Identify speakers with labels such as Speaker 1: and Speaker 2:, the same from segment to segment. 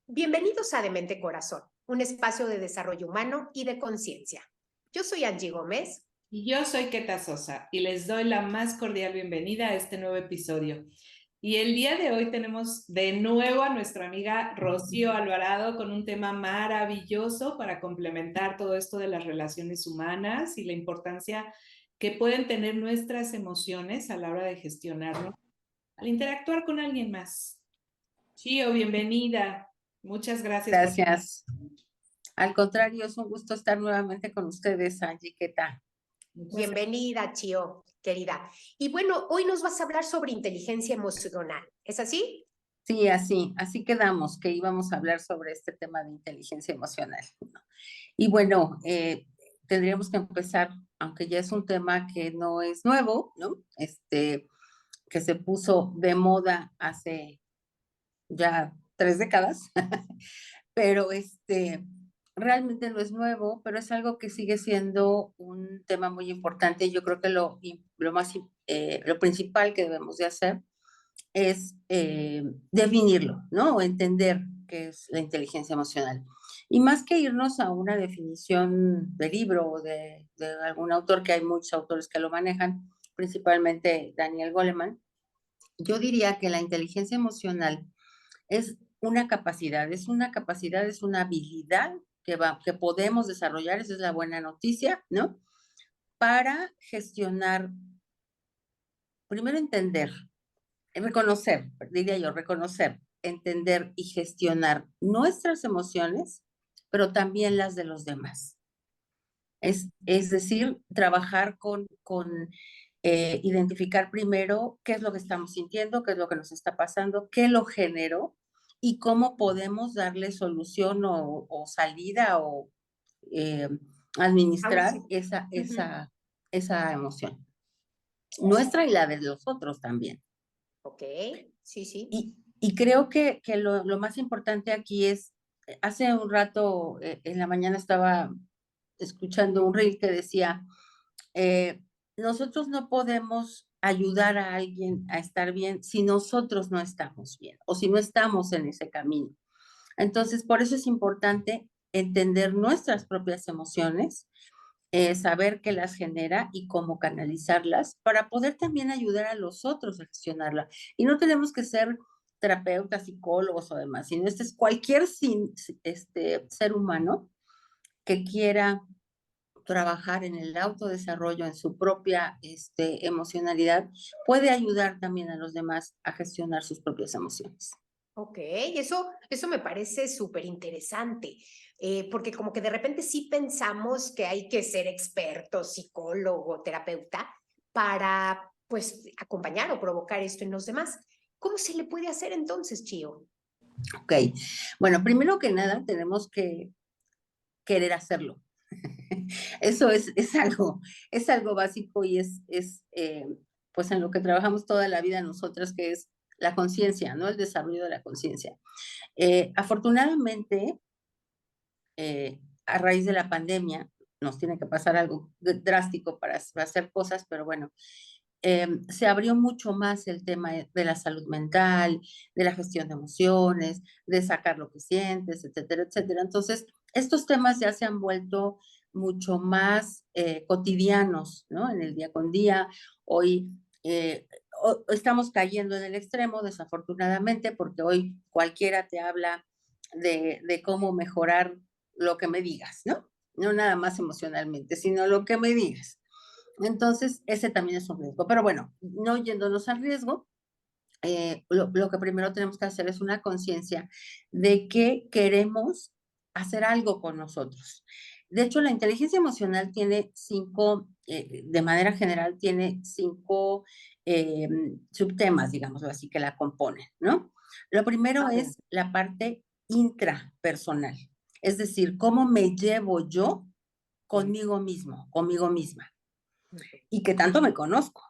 Speaker 1: Bienvenidos a Demente Corazón, un espacio de desarrollo humano y de conciencia. Yo soy Angie Gómez.
Speaker 2: Y yo soy Keta Sosa y les doy la más cordial bienvenida a este nuevo episodio. Y el día de hoy tenemos de nuevo a nuestra amiga Rocío Alvarado con un tema maravilloso para complementar todo esto de las relaciones humanas y la importancia que pueden tener nuestras emociones a la hora de gestionarnos al interactuar con alguien más. Chio, bienvenida. Muchas gracias por...
Speaker 3: Gracias. Al contrario, es un gusto estar nuevamente con ustedes, Angie. ¿Qué tal?
Speaker 1: Bienvenida, Chio, querida. Y bueno, hoy nos vas a hablar sobre inteligencia emocional. ¿Es así?
Speaker 3: Sí, así quedamos, que íbamos a hablar sobre este tema de inteligencia emocional, ¿no? Y bueno, tendríamos que empezar, aunque ya es un tema que no es nuevo, ¿no? Que se puso de moda hace ya 3 décadas, pero realmente no es nuevo, pero es algo que sigue siendo un tema muy importante. Yo creo que lo principal que debemos de hacer es definirlo, ¿no? O entender qué es la inteligencia emocional. Y más que irnos a una definición de libro o de algún autor, que hay muchos autores que lo manejan, principalmente Daniel Goleman, yo diría que la inteligencia emocional es una habilidad que podemos desarrollar, esa es la buena noticia, ¿no? Para gestionar, primero entender, reconocer, diría yo, reconocer, entender y gestionar nuestras emociones, pero también las de los demás. Es decir, trabajar con identificar primero qué es lo que estamos sintiendo, qué es lo que nos está pasando, qué lo generó y cómo podemos darle solución o salida o eh, administrar
Speaker 1: Auxilio.
Speaker 3: esa emoción. Nuestra y la de los otros también.
Speaker 1: Ok, sí, sí.
Speaker 3: Y creo que lo más importante aquí es, hace un rato en la mañana estaba escuchando un reel que decía, eh, nosotros no podemos ayudar a alguien a estar bien si nosotros no estamos bien o si no estamos en ese camino. Entonces, por eso es importante entender nuestras propias emociones, saber qué las genera y cómo canalizarlas para poder también ayudar a los otros a gestionarla. Y no tenemos que ser terapeutas, psicólogos o demás, sino este es cualquier ser humano que quiera trabajar en el autodesarrollo, en su propia emocionalidad, puede ayudar también a los demás a gestionar sus propias emociones.
Speaker 1: Ok, eso me parece súper interesante, porque como que de repente sí pensamos que hay que ser experto, psicólogo, terapeuta, para pues acompañar o provocar esto en los demás. ¿Cómo se le puede hacer entonces, Chio?
Speaker 3: Ok, bueno, primero que nada tenemos que querer hacerlo. Eso es algo básico y pues en lo que trabajamos toda la vida nosotras, que es la conciencia, ¿no? El desarrollo de la conciencia. Afortunadamente, a raíz de la pandemia, nos tiene que pasar algo drástico para hacer cosas, pero bueno, se abrió mucho más el tema de la salud mental, de la gestión de emociones, de sacar lo que sientes, etcétera, etcétera. Entonces, estos temas ya se han vuelto mucho más cotidianos, ¿no? En el día con día. Hoy estamos cayendo en el extremo, desafortunadamente, porque hoy cualquiera te habla de cómo mejorar lo que me digas, ¿no? No nada más emocionalmente, sino lo que me digas. Entonces, ese también es un riesgo. Pero bueno, no yéndonos al riesgo, lo que primero tenemos que hacer es una conciencia de que queremos hacer algo con nosotros. De hecho, la inteligencia emocional tiene de manera general, tiene 5 subtemas, digamos así, que la componen, ¿no? Lo primero es la parte intrapersonal, es decir, cómo me llevo yo conmigo mismo, conmigo misma, y que tanto me conozco.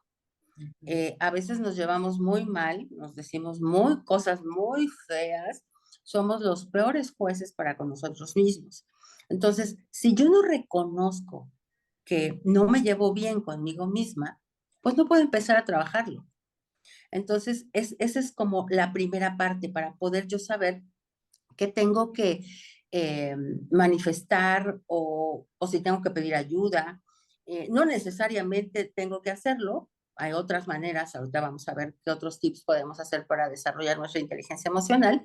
Speaker 3: A veces nos llevamos muy mal, nos decimos cosas muy feas, somos los peores jueces para con nosotros mismos. Entonces, si yo no reconozco que no me llevo bien conmigo misma, pues no puedo empezar a trabajarlo. Entonces, esa es como la primera parte para poder yo saber qué tengo que manifestar o si tengo que pedir ayuda. No necesariamente tengo que hacerlo, hay otras maneras, ahorita vamos a ver qué otros tips podemos hacer para desarrollar nuestra inteligencia emocional,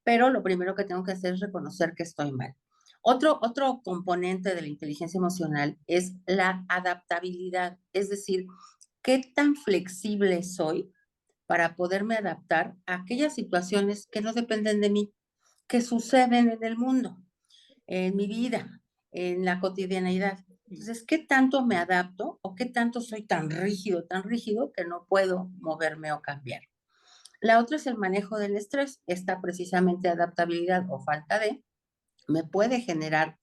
Speaker 3: pero lo primero que tengo que hacer es reconocer que estoy mal. Otro componente de la inteligencia emocional es la adaptabilidad, es decir, qué tan flexible soy para poderme adaptar a aquellas situaciones que no dependen de mí, que suceden en el mundo, en mi vida, en la cotidianeidad. Entonces, ¿qué tanto me adapto o qué tanto soy tan rígido que no puedo moverme o cambiar? La otra es el manejo del estrés. Esta precisamente adaptabilidad o falta de me puede generar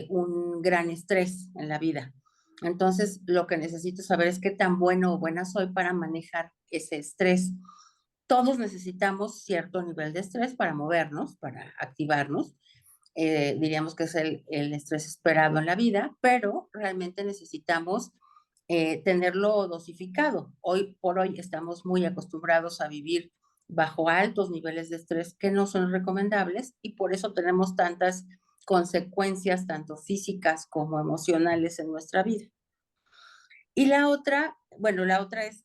Speaker 3: un gran estrés en la vida. Entonces, lo que necesito saber es qué tan bueno o buena soy para manejar ese estrés. Todos necesitamos cierto nivel de estrés para movernos, para activarnos. Diríamos que es el estrés esperado en la vida, pero realmente necesitamos tenerlo dosificado. Hoy por hoy estamos muy acostumbrados a vivir bajo altos niveles de estrés que no son recomendables y por eso tenemos tantas consecuencias, tanto físicas como emocionales en nuestra vida. Y la otra, bueno, la otra es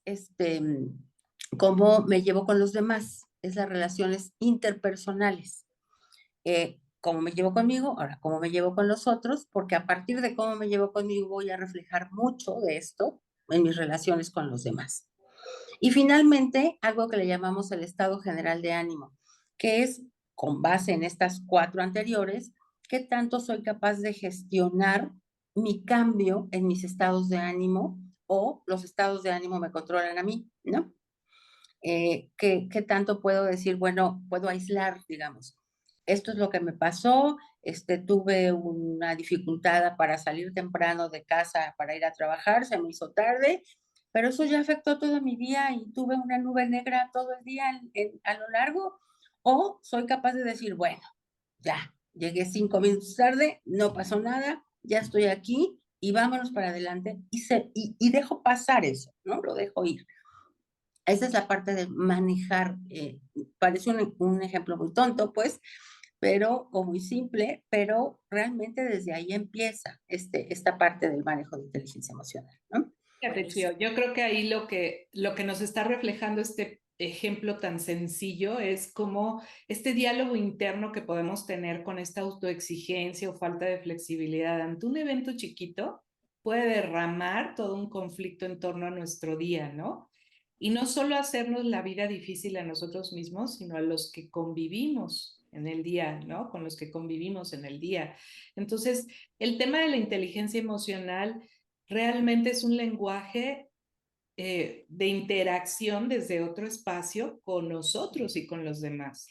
Speaker 3: cómo me llevo con los demás, es las relaciones interpersonales. Cómo me llevo conmigo, ahora cómo me llevo con los otros, porque a partir de cómo me llevo conmigo voy a reflejar mucho de esto en mis relaciones con los demás. Y finalmente, algo que le llamamos el estado general de ánimo, que es, con base en estas 4 anteriores, qué tanto soy capaz de gestionar mi cambio en mis estados de ánimo o los estados de ánimo me controlan a mí, ¿no? ¿Qué tanto puedo decir? Bueno, puedo aislar, digamos. Esto es lo que me pasó, tuve una dificultad para salir temprano de casa para ir a trabajar, se me hizo tarde, pero eso ya afectó todo mi día y tuve una nube negra todo el día a lo largo. O soy capaz de decir, bueno, ya, llegué 5 minutos tarde, no pasó nada, ya estoy aquí y vámonos para adelante y dejo pasar eso, ¿no? Lo dejo ir. Esa es la parte de manejar, parece un ejemplo muy tonto, pues, pero, o muy simple, pero realmente desde ahí empieza esta parte del manejo de inteligencia emocional, ¿no?
Speaker 2: Fíjate, Chio, yo creo que ahí lo que nos está reflejando este ejemplo tan sencillo es como este diálogo interno que podemos tener con esta autoexigencia o falta de flexibilidad ante un evento chiquito puede derramar todo un conflicto en torno a nuestro día, ¿no? Y no solo hacernos la vida difícil a nosotros mismos, sino a los que convivimos en el día, ¿no? Con los que convivimos en el día. Entonces, el tema de la inteligencia emocional realmente es un lenguaje de interacción desde otro espacio con nosotros y con los demás.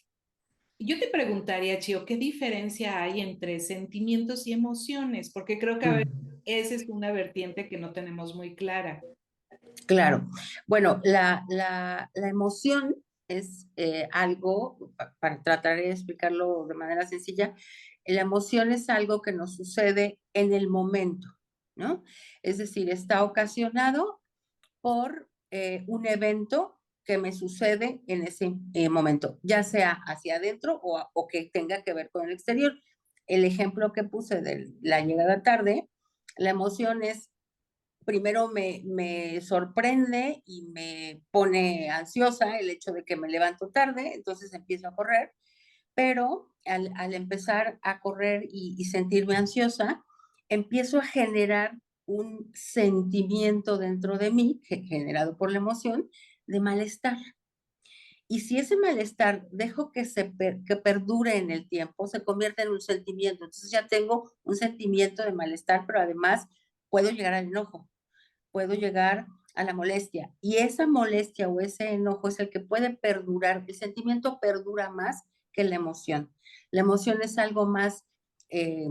Speaker 2: Yo te preguntaría, Chio, ¿qué diferencia hay entre sentimientos y emociones? Porque creo que a veces esa es una vertiente que no tenemos muy clara.
Speaker 3: Claro. Bueno, la emoción es algo, para tratar de explicarlo de manera sencilla, la emoción es algo que nos sucede en el momento, ¿no? Es decir, está ocasionado por un evento que me sucede en ese momento, ya sea hacia adentro o que tenga que ver con el exterior. El ejemplo que puse de la llegada tarde, la emoción es primero me sorprende y me pone ansiosa el hecho de que me levanto tarde, entonces empiezo a correr, pero al empezar a correr y sentirme ansiosa, empiezo a generar un sentimiento dentro de mí, generado por la emoción, de malestar. Y si ese malestar dejo que perdure en el tiempo, se convierte en un sentimiento. Entonces ya tengo un sentimiento de malestar, pero además puedo llegar al enojo, puedo llegar a la molestia. Y esa molestia o ese enojo es el que puede perdurar. El sentimiento perdura más que la emoción. La emoción es algo más eh,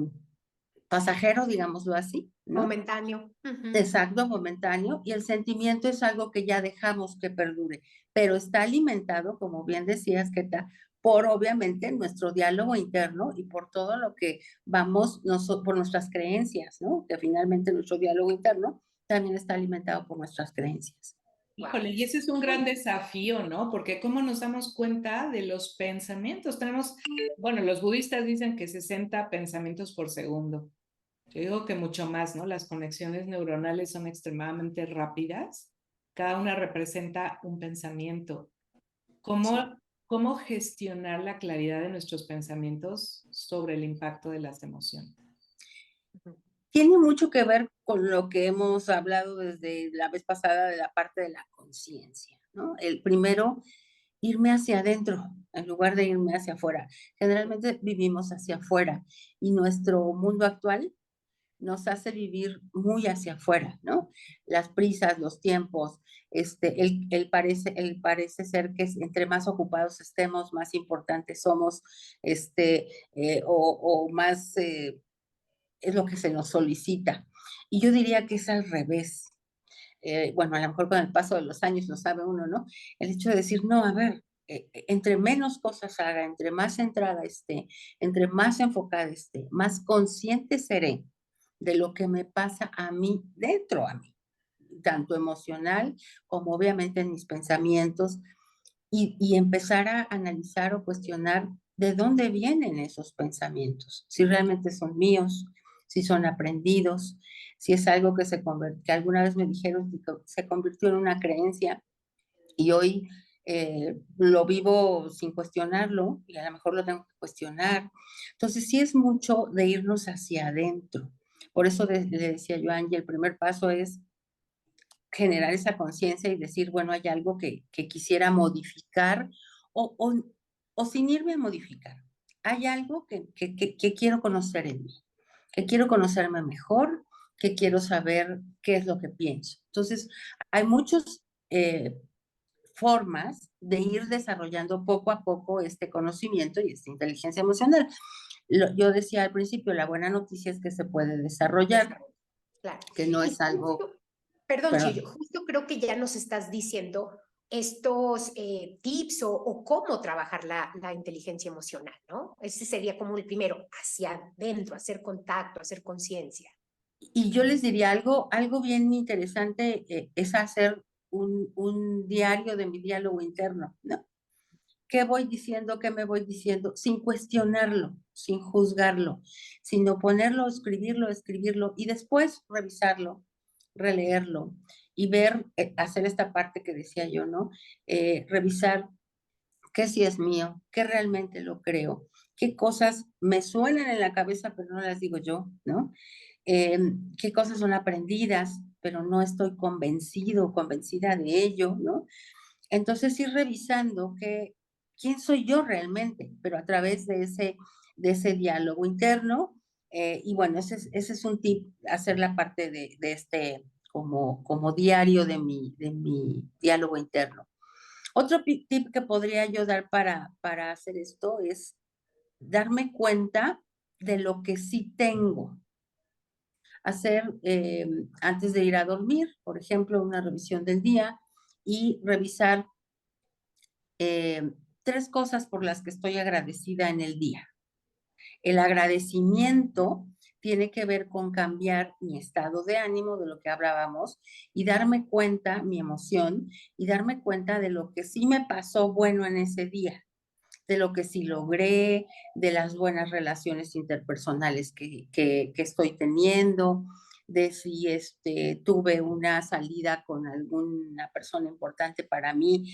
Speaker 3: pasajero, digámoslo así, ¿no?
Speaker 1: Momentáneo.
Speaker 3: Exacto, momentáneo. Y el sentimiento es algo que ya dejamos que perdure, pero está alimentado, como bien decías, Keta, por obviamente nuestro diálogo interno y por todo lo que vamos, por nuestras creencias, ¿no? Que finalmente nuestro diálogo interno también está alimentado por nuestras creencias.
Speaker 2: Híjole, y ese es un gran desafío, ¿no? Porque ¿cómo nos damos cuenta de los pensamientos? Tenemos, bueno, los budistas dicen que 60 pensamientos por segundo. Yo digo que mucho más, ¿no? Las conexiones neuronales son extremadamente rápidas. Cada una representa un pensamiento. ¿Cómo, cómo gestionar la claridad de nuestros pensamientos sobre el impacto de las emociones?
Speaker 3: Tiene mucho que ver con lo que hemos hablado desde la vez pasada de la parte de la conciencia, ¿no? El primero, irme hacia adentro en lugar de irme hacia afuera. Generalmente vivimos hacia afuera y nuestro mundo actual nos hace vivir muy hacia afuera, ¿no? Las prisas, los tiempos, parece ser que entre más ocupados estemos, más importantes somos, o más es lo que se nos solicita. Y yo diría que es al revés. Bueno, a lo mejor con el paso de los años lo sabe uno, ¿no? El hecho de decir, no, a ver, entre menos cosas haga, entre más centrada esté, entre más enfocada esté, más consciente seré de lo que me pasa a mí, dentro a mí, tanto emocional como obviamente en mis pensamientos, y empezar a analizar o cuestionar de dónde vienen esos pensamientos, si realmente son míos, si son aprendidos, si es algo que alguna vez me dijeron que se convirtió en una creencia y hoy lo vivo sin cuestionarlo y a lo mejor lo tengo que cuestionar. Entonces sí es mucho de irnos hacia adentro. Por eso le decía yo a Angie, el primer paso es generar esa conciencia y decir, bueno, hay algo que quisiera modificar o, o, o sin irme a modificar. Hay algo que quiero conocer en mí, que quiero conocerme mejor, que quiero saber qué es lo que pienso. Entonces, hay muchas formas de ir desarrollando poco a poco este conocimiento y esta inteligencia emocional. Yo decía al principio, la buena noticia es que se puede desarrollar,
Speaker 1: claro.
Speaker 3: que no es algo...
Speaker 1: Perdón,
Speaker 3: Pero,
Speaker 1: Chillo, justo creo que ya nos estás diciendo estos tips o cómo trabajar la inteligencia emocional, ¿no? Ese sería como el primero, hacia adentro, hacer contacto, hacer conciencia.
Speaker 3: y yo les diría algo bien interesante, es hacer un diario de mi diálogo interno, ¿no? ¿Qué voy diciendo? ¿Qué me voy diciendo? Sin cuestionarlo, sin juzgarlo, sino ponerlo, escribirlo y después revisarlo, releerlo y ver, hacer esta parte que decía yo, ¿no? Revisar qué sí es mío, qué realmente lo creo, qué cosas me suenan en la cabeza, pero no las digo yo, ¿no? Qué cosas son aprendidas, pero no estoy convencido, convencida de ello, ¿no? Entonces ir revisando quién soy yo realmente, pero a través de ese diálogo interno. Y bueno, ese es un tip, hacer la parte de este como diario de mi diálogo interno. Otro tip que podría yo dar para hacer esto es darme cuenta de lo que sí tengo. Hacer antes de ir a dormir, por ejemplo, una revisión del día y revisar 3 cosas por las que estoy agradecida en el día. El agradecimiento tiene que ver con cambiar mi estado de ánimo, de lo que hablábamos, y darme cuenta, mi emoción, y darme cuenta de lo que sí me pasó bueno en ese día, de lo que sí logré, de las buenas relaciones interpersonales que estoy teniendo, de si tuve una salida con alguna persona importante para mí,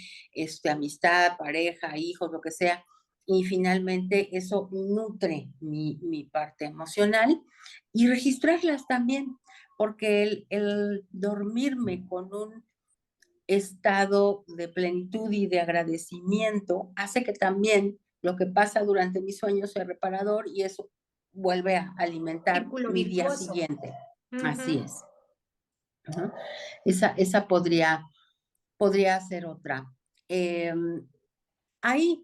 Speaker 3: amistad, pareja, hijos, lo que sea. Y finalmente eso nutre mi parte emocional y registrarlas también, porque el dormirme con un estado de plenitud y de agradecimiento hace que también lo que pasa durante mi sueño sea reparador y eso vuelve a alimentar
Speaker 1: Círculo
Speaker 3: mi día
Speaker 1: virtuoso.
Speaker 3: siguiente. Así
Speaker 1: Ujú.
Speaker 3: es. Ajá. Esa podría ser otra. Hay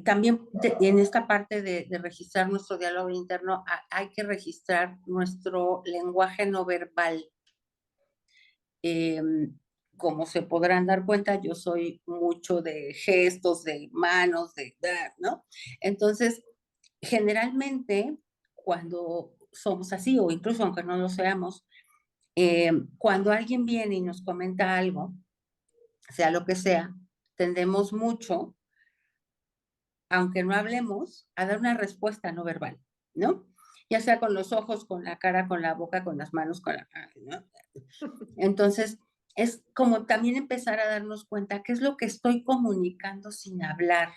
Speaker 3: también en esta parte de registrar nuestro diálogo interno, hay que registrar nuestro lenguaje no verbal. Como se podrán dar cuenta, yo soy mucho de gestos, de manos, ¿no? Entonces, generalmente, cuando somos así, o incluso aunque no lo seamos, Cuando alguien viene y nos comenta algo, sea lo que sea, tendemos mucho, aunque no hablemos, a dar una respuesta no verbal, ¿no? Ya sea con los ojos, con la cara, con la boca, con las manos, con la cara, ¿no? Entonces, es como también empezar a darnos cuenta qué es lo que estoy comunicando sin hablar,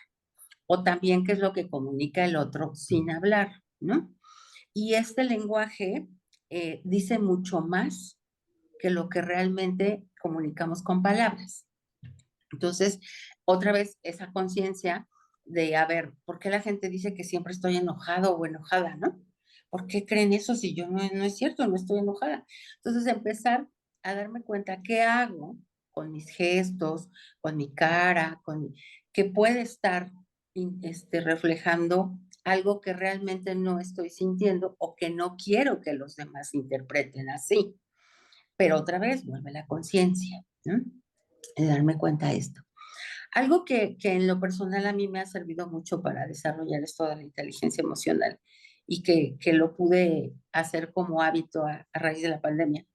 Speaker 3: o también qué es lo que comunica el otro sin hablar, ¿no? Y este lenguaje dice mucho más que lo que realmente comunicamos con palabras. Entonces, otra vez, esa conciencia de, a ver, ¿por qué la gente dice que siempre estoy enojado o enojada, no? ¿Por qué creen eso si yo no es cierto, no estoy enojada? Entonces, empezar a darme cuenta qué hago con mis gestos, con mi cara, que puede estar reflejando algo que realmente no estoy sintiendo o que no quiero que los demás interpreten así. Pero otra vez vuelve la conciencia, ¿no? De darme cuenta de esto. Algo que en lo personal a mí me ha servido mucho para desarrollar esto de la inteligencia emocional y que lo pude hacer como hábito a raíz de la pandemia,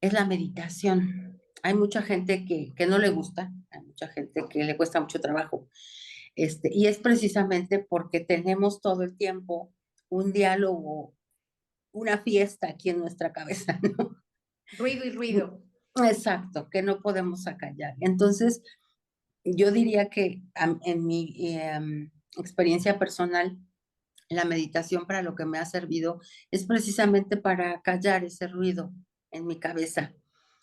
Speaker 3: es la meditación. Hay mucha gente que no le gusta, hay mucha gente que le cuesta mucho trabajo, y es precisamente porque tenemos todo el tiempo un diálogo, una fiesta aquí en nuestra cabeza, ¿no?
Speaker 1: Ruido y ruido.
Speaker 3: Exacto, que no podemos acallar. Entonces, yo diría que en mi experiencia personal, la meditación para lo que me ha servido es precisamente para callar ese ruido en mi cabeza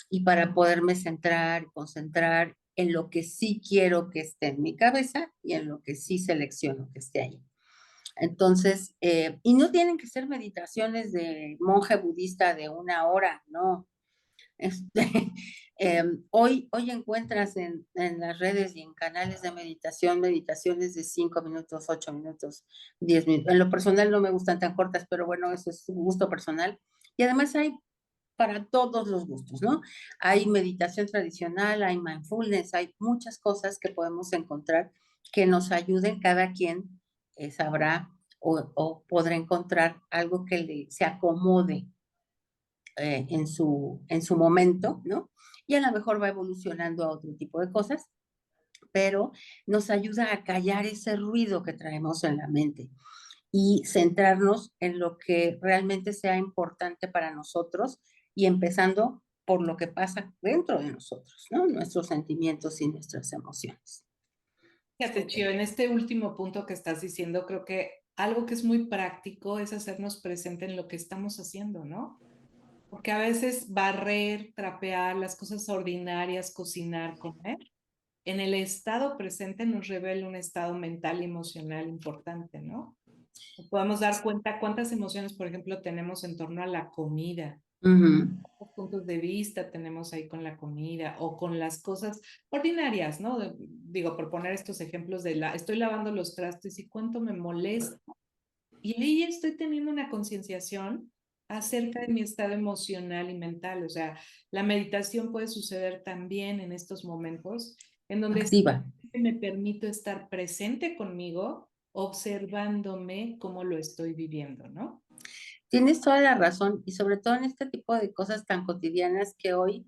Speaker 3: y para poderme centrar, concentrar en lo que sí quiero que esté en mi cabeza y en lo que sí selecciono que esté ahí. Entonces, y no tienen que ser meditaciones de monje budista de 1 hora, no. Este, hoy encuentras en las redes y en canales de meditación, meditaciones de 5 minutos, 8 minutos, 10 minutos. En lo personal no me gustan tan cortas, pero bueno, eso es un gusto personal. Y además hay para todos los gustos, ¿no? Hay meditación tradicional, hay mindfulness, hay muchas cosas que podemos encontrar que nos ayuden. Cada quien sabrá o podrá encontrar algo que se acomode en su momento, ¿no? Y a lo mejor va evolucionando a otro tipo de cosas, pero nos ayuda a callar ese ruido que traemos en la mente y centrarnos en lo que realmente sea importante para nosotros y empezando por lo que pasa dentro de nosotros, ¿no? Nuestros sentimientos y nuestras emociones.
Speaker 2: Fíjate, Chio, en este último punto que estás diciendo, creo que algo que es muy práctico es hacernos presente en lo que estamos haciendo, ¿no? Porque a veces barrer, trapear, las cosas ordinarias, cocinar, comer, en el estado presente nos revela un estado mental y emocional importante, ¿no? Nos podemos dar cuenta cuántas emociones, por ejemplo, tenemos en torno a la comida,
Speaker 3: Ujú.
Speaker 2: puntos de vista tenemos ahí con la comida o con las cosas ordinarias, ¿no? Digo, por poner estos ejemplos estoy lavando los trastes y cuánto me molesta. Y ahí estoy teniendo una concienciación acerca de mi estado emocional y mental. O sea, la meditación puede suceder también en estos momentos en donde
Speaker 3: Activa.
Speaker 2: me permito estar presente conmigo, observándome cómo lo estoy viviendo, ¿no?
Speaker 3: Tienes toda la razón y sobre todo en este tipo de cosas tan cotidianas que hoy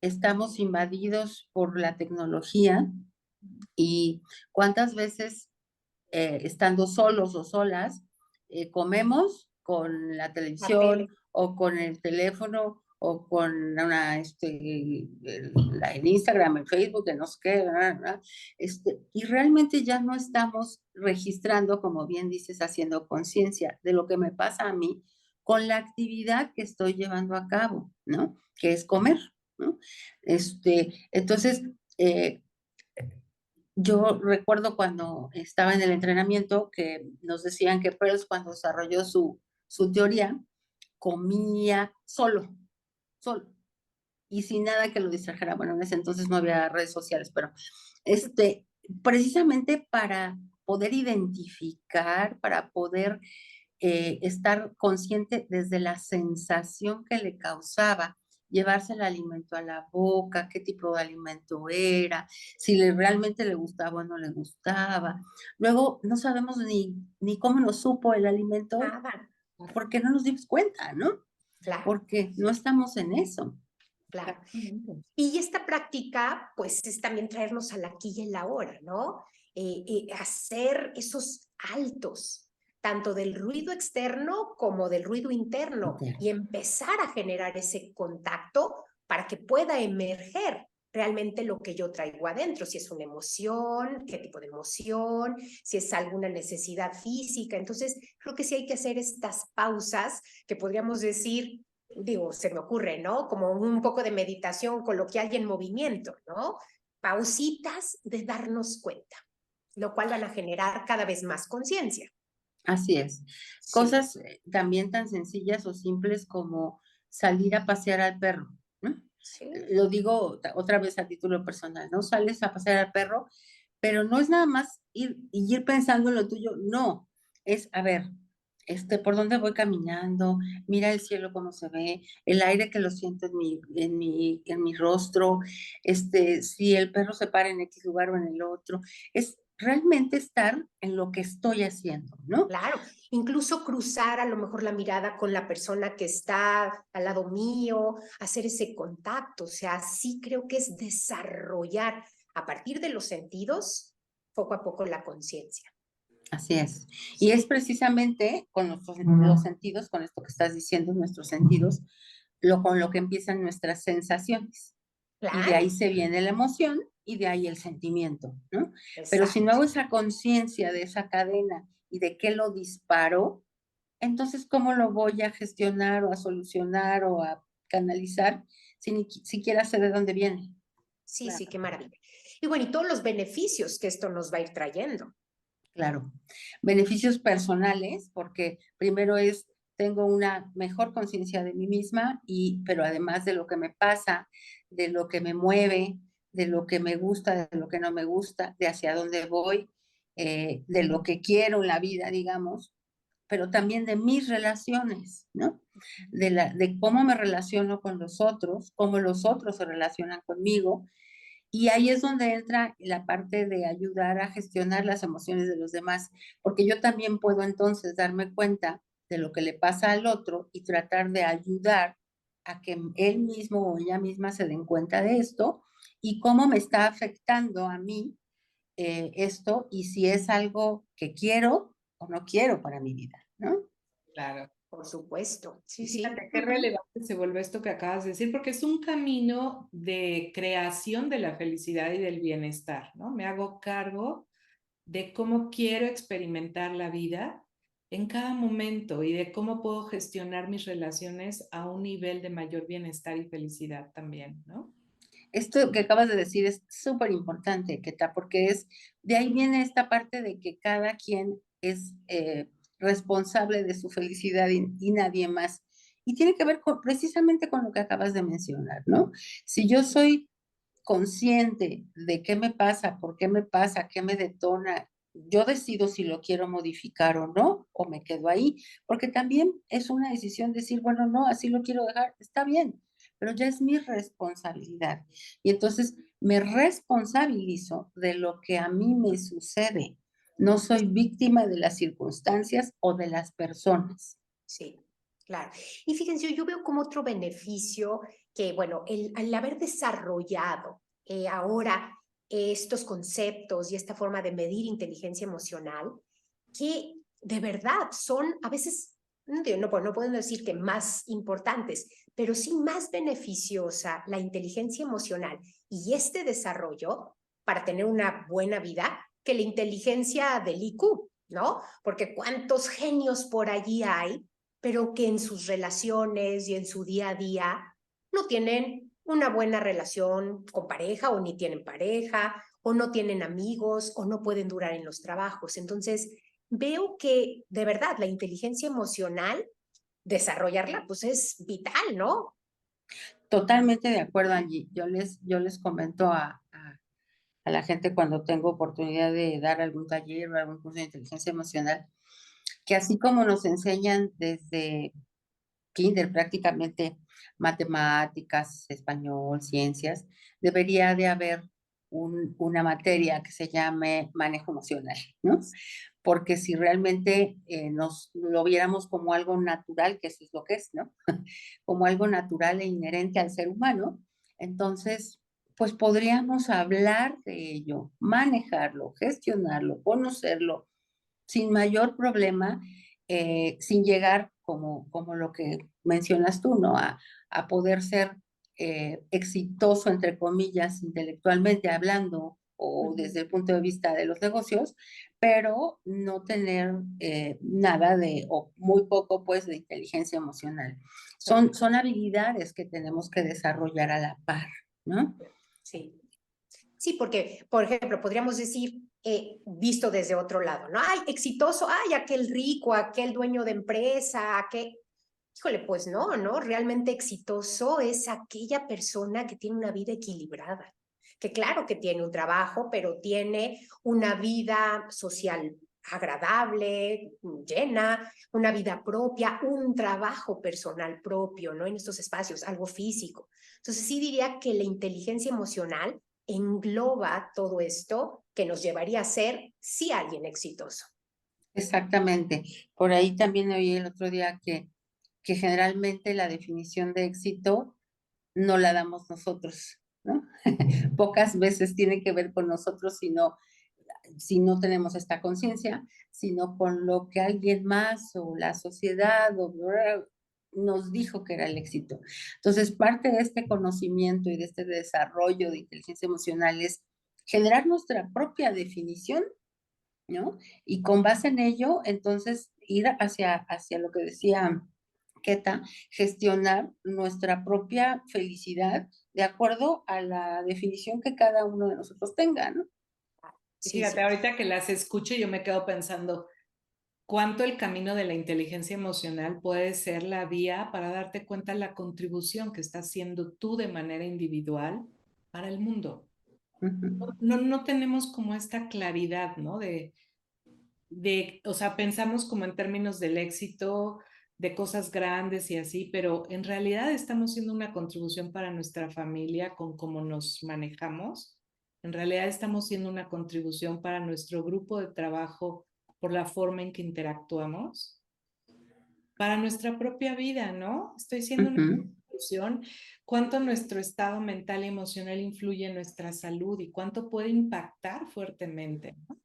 Speaker 3: estamos invadidos por la tecnología y cuántas veces estando solos o solas comemos con la
Speaker 1: La tele.
Speaker 3: televisión o con el teléfono o con en Instagram, en Facebook, en no sé qué, y realmente ya no estamos registrando, como bien dices, haciendo conciencia de lo que me pasa a mí con la actividad que estoy llevando a cabo, ¿no? Que es comer, ¿no? Entonces, yo recuerdo cuando estaba en el entrenamiento que nos decían que Peirce cuando desarrolló su teoría comía solo, y sin nada que lo distrajera. Bueno, en ese entonces no había redes sociales, pero este, precisamente para poder identificar, para poder estar consciente desde la sensación que le causaba llevarse el alimento a la boca, qué tipo de alimento era, si realmente le gustaba o no le gustaba. Luego no sabemos ni cómo nos supo el alimento
Speaker 1: Nada.
Speaker 3: porque no nos dimos cuenta, ¿no?
Speaker 1: claro,
Speaker 3: porque no estamos en eso.
Speaker 1: claro.
Speaker 2: Exactamente.
Speaker 1: Y esta práctica, pues, es también traernos al aquí y el ahora, ¿no? Hacer esos altos, tanto del ruido externo como del ruido interno, y empezar a generar ese contacto para que pueda emerger realmente lo que yo traigo adentro, si es una emoción, qué tipo de emoción, si es alguna necesidad física. Entonces, creo que sí hay que hacer estas pausas que podríamos decir, digo, se me ocurre, ¿no? Como un poco de meditación coloquial y en movimiento, ¿no? Pausitas de darnos cuenta, lo cual van a generar cada vez más conciencia.
Speaker 3: Así es.
Speaker 1: Sí,
Speaker 3: Cosas también tan sencillas o simples como salir a pasear al perro, ¿no?
Speaker 1: sí,
Speaker 3: Lo digo otra vez a título personal, ¿no? Sales a pasear al perro, pero no es nada más ir pensando en lo tuyo, no, es, a ver, por dónde voy caminando, mira el cielo cómo se ve, el aire que lo siento en mi rostro, si el perro se para en X lugar o en el otro, es realmente estar en lo que estoy haciendo, ¿no?
Speaker 1: claro. Incluso cruzar a lo mejor la mirada con la persona que está al lado mío, hacer ese contacto. O sea, sí creo que es desarrollar a partir de los sentidos, poco a poco la conciencia.
Speaker 3: Así es. Y
Speaker 1: Sí,
Speaker 3: es precisamente con los sentidos, con esto que estás diciendo, nuestros sentidos, con lo que empiezan nuestras sensaciones. Y de ahí
Speaker 1: claro,
Speaker 3: se viene la emoción y de ahí el sentimiento, ¿no? Pero si no
Speaker 1: exacto.
Speaker 3: hago esa conciencia de esa cadena y de qué lo disparo, entonces, ¿cómo lo voy a gestionar o a solucionar o a canalizar si ni siquiera sé de dónde viene?
Speaker 1: Sí,
Speaker 3: Claro.
Speaker 1: sí, qué maravilla. Y bueno, y todos los beneficios que esto nos va a ir trayendo.
Speaker 3: Claro. Beneficios personales, porque primero tengo una mejor conciencia de mí misma, pero además de lo que me pasa, de lo que me mueve, de lo que me gusta, de lo que no me gusta, de hacia dónde voy, de lo que quiero en la vida, digamos, pero también de mis relaciones, ¿no? De cómo me relaciono con los otros, cómo los otros se relacionan conmigo, y ahí es donde entra la parte de ayudar a gestionar las emociones de los demás, porque yo también puedo entonces darme cuenta de lo que le pasa al otro y tratar de ayudar a que él mismo o ella misma se den cuenta de esto y cómo me está afectando a mí esto y si es algo que quiero o no quiero para mi vida, ¿no?
Speaker 2: Claro.
Speaker 1: Por supuesto, sí,
Speaker 2: Y
Speaker 1: sí.
Speaker 2: fíjate qué relevante se vuelve esto que acabas de decir, porque es un camino de creación de la felicidad y del bienestar, ¿no? Me hago cargo de cómo quiero experimentar la vida en cada momento y de cómo puedo gestionar mis relaciones a un nivel de mayor bienestar y felicidad también, ¿no?
Speaker 3: Esto que acabas de decir es súper importante, Keta, porque de ahí viene esta parte de que cada quien es responsable de su felicidad y nadie más. Y tiene que ver precisamente con lo que acabas de mencionar, ¿no? Si yo soy consciente de qué me pasa, por qué me pasa, qué me detona, yo decido si lo quiero modificar o no, o me quedo ahí, porque también es una decisión decir, bueno, no, así lo quiero dejar, está bien, pero ya es mi responsabilidad. Y entonces me responsabilizo de lo que a mí me sucede. No soy víctima de las circunstancias o de las personas.
Speaker 1: Sí, claro. Y fíjense, yo veo como otro beneficio que, bueno, el haber desarrollado ahora estos conceptos y esta forma de medir inteligencia emocional, que de verdad son a veces, no, pues no puedo decir que más importantes, pero sí más beneficiosa la inteligencia emocional y este desarrollo para tener una buena vida que la inteligencia del IQ, ¿no? Porque cuántos genios por allí hay pero que en sus relaciones y en su día a día no tienen una buena relación con pareja o ni tienen pareja o no tienen amigos o no pueden durar en los trabajos. Entonces, veo que de verdad la inteligencia emocional, desarrollarla, pues es vital, ¿no?
Speaker 3: Totalmente de acuerdo, Angie. Yo les comento a la gente cuando tengo oportunidad de dar algún taller o algún curso de inteligencia emocional, que así como nos enseñan desde kinder prácticamente matemáticas, español, ciencias, debería de haber una materia que se llame manejo emocional, ¿no? Porque si realmente nos lo viéramos como algo natural, que eso es lo que es, ¿no? Como algo natural e inherente al ser humano, entonces, pues podríamos hablar de ello, manejarlo, gestionarlo, conocerlo, sin mayor problema, sin llegar como lo que mencionas tú, ¿no? A poder ser exitoso, entre comillas, intelectualmente hablando o desde el punto de vista de los negocios, pero no tener nada de, o muy poco, pues, de inteligencia emocional. Son habilidades que tenemos que desarrollar a la par, ¿no?
Speaker 1: Sí. Sí, porque, por ejemplo, podríamos decir, visto desde otro lado, ¿no? Ay, exitoso, ay, aquel rico, aquel dueño de empresa, aquel... Híjole, pues no, ¿no? Realmente exitoso es aquella persona que tiene una vida equilibrada, que claro que tiene un trabajo, pero tiene una vida social agradable, llena, una vida propia, un trabajo personal propio, ¿no? En estos espacios, algo físico. Entonces sí diría que la inteligencia emocional engloba todo esto que nos llevaría a ser, sí, alguien exitoso.
Speaker 3: Exactamente. Por ahí también oí el otro día que generalmente la definición de éxito no la damos nosotros, ¿no? Pocas veces tiene que ver con nosotros, si no tenemos esta conciencia, sino con lo que alguien más o la sociedad nos dijo que era el éxito. Entonces, parte de este conocimiento y de este desarrollo de inteligencia emocional es generar nuestra propia definición, ¿no? Y con base en ello, entonces, ir hacia lo que decía Keta, gestionar nuestra propia felicidad de acuerdo a la definición que cada uno de nosotros tenga, ¿no?
Speaker 2: Y
Speaker 1: Sí,
Speaker 2: fíjate,
Speaker 1: sí.
Speaker 2: ahorita que las escucho, yo me quedo pensando cuánto el camino de la inteligencia emocional puede ser la vía para darte cuenta de la contribución que estás haciendo tú de manera individual para el mundo.
Speaker 3: Ujú.
Speaker 2: No tenemos como esta claridad, ¿no? O sea, pensamos como en términos del éxito, de cosas grandes y así, pero en realidad estamos haciendo una contribución para nuestra familia con cómo nos manejamos. En realidad estamos haciendo una contribución para nuestro grupo de trabajo por la forma en que interactuamos, para nuestra propia vida, ¿no? Estoy siendo una
Speaker 3: Ujú.
Speaker 2: contribución, cuánto nuestro estado mental y emocional influye en nuestra salud y cuánto puede impactar fuertemente, ¿no?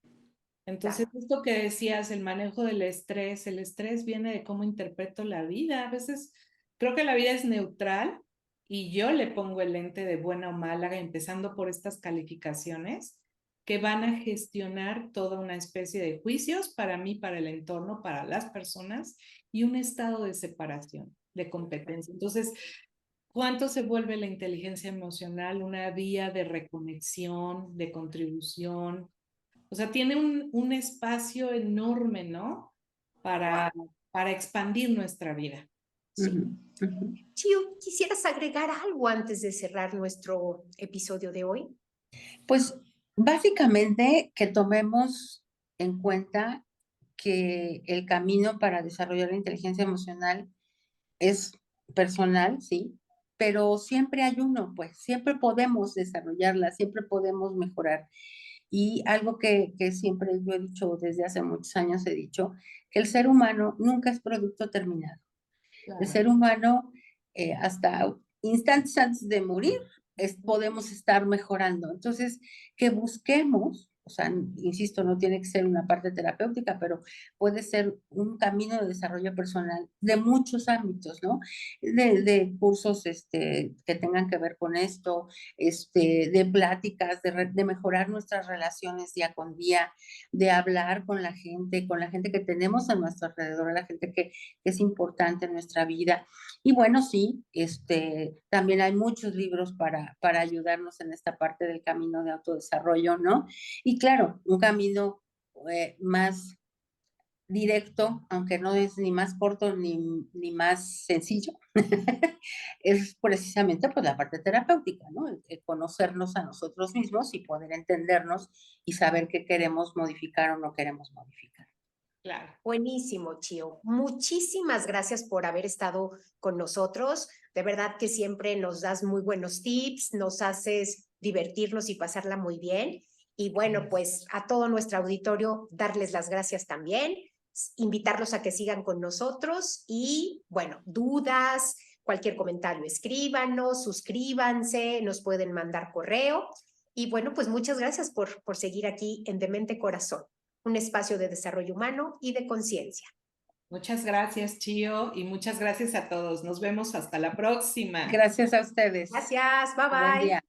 Speaker 2: Entonces,
Speaker 1: Claro.
Speaker 2: esto que decías, el estrés viene de cómo interpreto la vida. A veces creo que la vida es neutral y yo le pongo el lente de buena o mala, empezando por estas calificaciones que van a gestionar toda una especie de juicios para mí, para el entorno, para las personas y un estado de separación, de competencia. Entonces, ¿cuánto se vuelve la inteligencia emocional una vía de reconexión, de contribución? O sea, tiene un espacio enorme, ¿no? Para,
Speaker 1: Wow.
Speaker 2: para expandir nuestra vida.
Speaker 3: Ujú.
Speaker 1: Sí.
Speaker 3: Ujú.
Speaker 1: Chio, ¿quisieras agregar algo antes de cerrar nuestro episodio de hoy?
Speaker 3: Pues básicamente que tomemos en cuenta que el camino para desarrollar la inteligencia emocional es personal, sí, pero siempre hay uno, pues siempre podemos desarrollarla, siempre podemos mejorar. Y algo que siempre yo he dicho desde hace muchos años, he dicho, que el ser humano nunca es producto terminado. El
Speaker 2: Claro.
Speaker 3: ser humano, hasta instantes antes de morir, podemos estar mejorando. Entonces, que busquemos, o sea, insisto, no tiene que ser una parte terapéutica, pero puede ser un camino de desarrollo personal de muchos ámbitos, ¿no? De cursos que tengan que ver con esto, de pláticas, de mejorar nuestras relaciones día con día, de hablar con la gente que tenemos a nuestro alrededor, a la gente que es importante en nuestra vida. Y bueno, sí, también hay muchos libros para ayudarnos en esta parte del camino de autodesarrollo, ¿no? Y claro, un camino más directo, aunque no es ni más corto ni más sencillo, es precisamente pues la parte terapéutica, ¿no? El conocernos a nosotros mismos y poder entendernos y saber qué queremos modificar o no queremos modificar.
Speaker 2: Claro.
Speaker 1: Buenísimo, Chio. Muchísimas gracias por haber estado con nosotros. De verdad que siempre nos das muy buenos tips, nos haces divertirnos y pasarla muy bien. Y bueno, pues a todo nuestro auditorio darles las gracias también, invitarlos a que sigan con nosotros y bueno, dudas, cualquier comentario, escríbanos, suscríbanse, nos pueden mandar correo. Y bueno, pues muchas gracias por seguir aquí en Demente Corazón, un espacio de desarrollo humano y de conciencia.
Speaker 2: Muchas gracias, Chio, y muchas gracias a todos. Nos vemos hasta la próxima.
Speaker 3: Gracias a ustedes.
Speaker 1: Gracias, bye
Speaker 3: Buen
Speaker 1: bye.
Speaker 3: día.